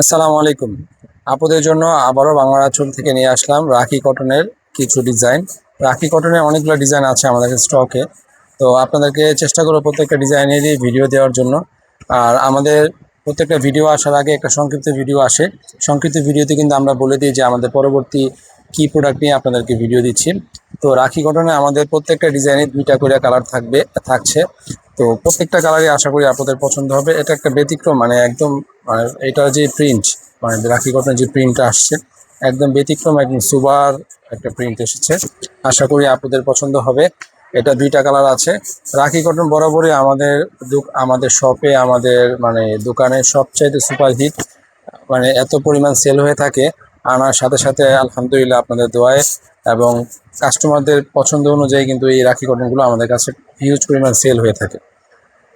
আসসালামু আলাইকুম। আপনাদের জন্য আবারও বাংলা আঁচল থেকে নিয়ে আসলাম রাখি কটনের কিছু ডিজাইন। রাখি কটনের অনেকগুলো ডিজাইন আছে আমাদের স্টকে। তো আপনাদেরকে চেষ্টা করব প্রত্যেকটা ডিজাইনেরই ভিডিও দেওয়ার জন্য। আর আমাদের প্রত্যেকটা ভিডিও আসার আগে একটা সংক্ষিপ্ত ভিডিও আসে। সংক্ষিপ্ত ভিডিওতে কিন্তু আমরা বলে দিই যে আমাদের পরবর্তী কী প্রোডাক্ট নিয়ে আপনাদেরকে ভিডিও দিচ্ছি। তো রাখি কটনে আমাদের প্রত্যেকটা ডিজাইনে 2টা করে কালার থাকছে। তো প্রত্যেকটা কালারই আশা করি আপনাদের পছন্দ হবে। এটা একটা ব্যতিক্রম, মানে একদম, মানে এটার যে প্রিন্ট, মানে রাখি কটনের যে প্রিন্টটা আসছে একদম ব্যতিক্রম, একদম সুপার একটা প্রিন্ট এসেছে। আশা করি আপনাদের পছন্দ হবে। এটা 2টা কালার আছে। রাখি কটন বরাবরই আমাদের শপে, আমাদের মানে দোকানে সবচাইতে সুপার হিট, মানে এত পরিমাণ সেল হয়ে থাকে। আনার সাথে সাথে আলহামদুলিল্লাহ আপনাদের দোয়ায় এবং কাস্টমারদের পছন্দ অনুযায়ী কিন্তু এই রাখি কটনগুলো আমাদের কাছে হিউজ পরিমাণ সেল হয়ে থাকে।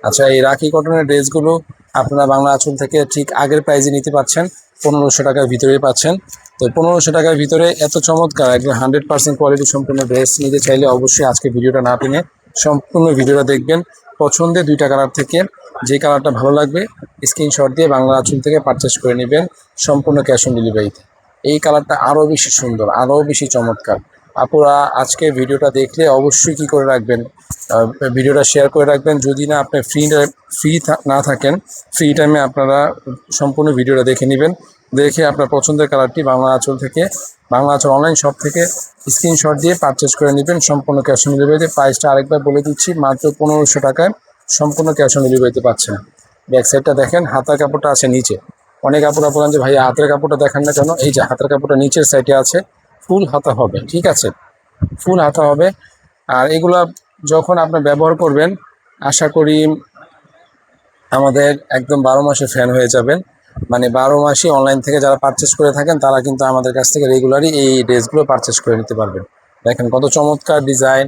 আচ্ছা, এই রাখি কটনের ড্রেসগুলো আপনারা বাংলা আঁচল থেকে ঠিক আগের প্রাইজে নিতে পাচ্ছেন, 1500 টাকার ভিতরেই পাচ্ছেন। তো 1500 টাকার ভিতরে এত চমৎকার একদম 100% কোয়ালিটি সম্পূর্ণ ড্রেস নিতে চাইলে অবশ্যই আজকে ভিডিওটা না টেনে সম্পূর্ণ ভিডিওটা দেখবেন। পছন্দের 2টা কালার থেকে যে কালারটা ভালো লাগবে স্ক্রিনশট দিয়ে বাংলা আঁচল থেকে পারচেস করে নেবেন সম্পূর্ণ ক্যাশ অন ডেলিভারিতে। এই কালারটা আরও বেশি সুন্দর, আরও বেশি চমৎকার। আপুরা আজকে ভিডিওটা দেখলে অবশ্যই কি করে রাখবেন, ভিডিওটা শেয়ার করে রাখবেন। যদি না আপনি ফ্রি না থাকেন, ফ্রি টাইমে আপনারা সম্পূর্ণ ভিডিওটা দেখে নেবেন। দেখে আপনার পছন্দের কালারটি বাংলা আঁচল অনলাইন শপ থেকে স্ক্রিনশট দিয়ে পারচেস করে নেবেন সম্পূর্ণ ক্যাশ অন ডেলিভারিতে। প্রাইসটা আরেকবার বলে দিচ্ছি, মাত্র 1500 টাকায় সম্পূর্ণ ক্যাশ অন ডেলিভারিতে পাচ্ছেন। ব্যাক সাইডটা দেখেন, হাতার কাপড়টা আছে নিচে। অনেক আপুরা বলেন যে ভাইয়া হাতের কাপড়টা দেখান না কেন, এই যে হাতের কাপড়টা নিচের সাইডে আছে, ফুল হাতা হবে, ঠিক আছে, ফুল হাতা হবে। আর এগুলা যখন আপনি ব্যবহার করবেন আশা করি আমাদের একদম 12 মাসে ফ্যান হয়ে যাবেন। মানে 12 মাসই অনলাইন থেকে যারা পারচেস করে থাকেন তারা কিন্তু আমাদের কাছ থেকে রেগুলারই এই ড্রেসগুলো পারচেস করে নিতে পারবেন। দেখেন কত চমৎকার ডিজাইন।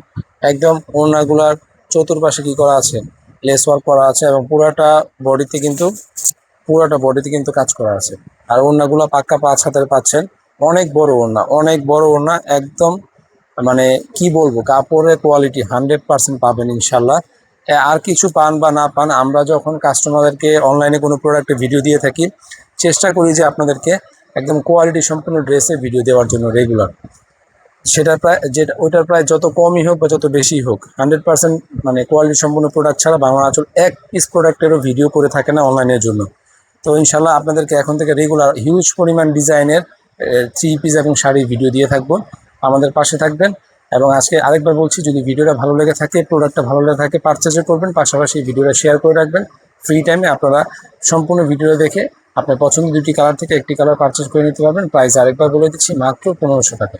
একদম ওড়নাগুলার চতুর্পাশে কি করা আছে, লেস ওয়ার্ক করা আছে এবং পুরাটা বডিতে কিন্তু কাজ করা আছে। আর ওড়নাগুলো পাক্কা 5 হাতের পাচ্ছেন। অনেক বড় ওড়না, অনেক বড় ওড়না একদম, মানে কি বলবো, কাপড়ের কোয়ালিটি 100% পাবেন ইনশাল্লাহ। আর কিছু পান বা না পান, আমরা যখন কাস্টমারদেরকে অনলাইনে কোনো প্রোডাক্টের ভিডিও দিয়ে থাকি চেষ্টা করি যে আপনাদেরকে একদম কোয়ালিটি সম্পূর্ণ ড্রেসের ভিডিও দেওয়ার জন্য রেগুলার। ওইটার প্রায় যত কমই হোক বা যত বেশি হোক, 100% মানে কোয়ালিটি সম্পূর্ণ প্রোডাক্ট ছাড়া বাংলা আঁচল এক পিস প্রোডাক্টেরও ভিডিও করে থাকে না অনলাইনের জন্য। তো ইনশাল্লাহ আপনাদেরকে এখন থেকে রেগুলার হিউজ পরিমাণ ডিজাইনের 3 পিস এবং শাড়ির ভিডিও দিয়ে থাকবো। আমাদের পাশে থাকবেন। এবং আজকে আরেকবার বলছি, যদি ভিডিওটা ভালো লেগে থাকে, প্রোডাক্টটা ভালো লেগে থাকে, পারচেজও করবেন, পাশাপাশি ভিডিওটা শেয়ার করে রাখবেন। ফ্রি টাইমে আপনারা সম্পূর্ণ ভিডিও দেখে আপনার পছন্দের 2টি কালার থেকে একটি কালার পারচেজ করে নিতে পারবেন। প্রাইস আরেকবার বলে দিচ্ছি, মাত্র 1500 টাকা।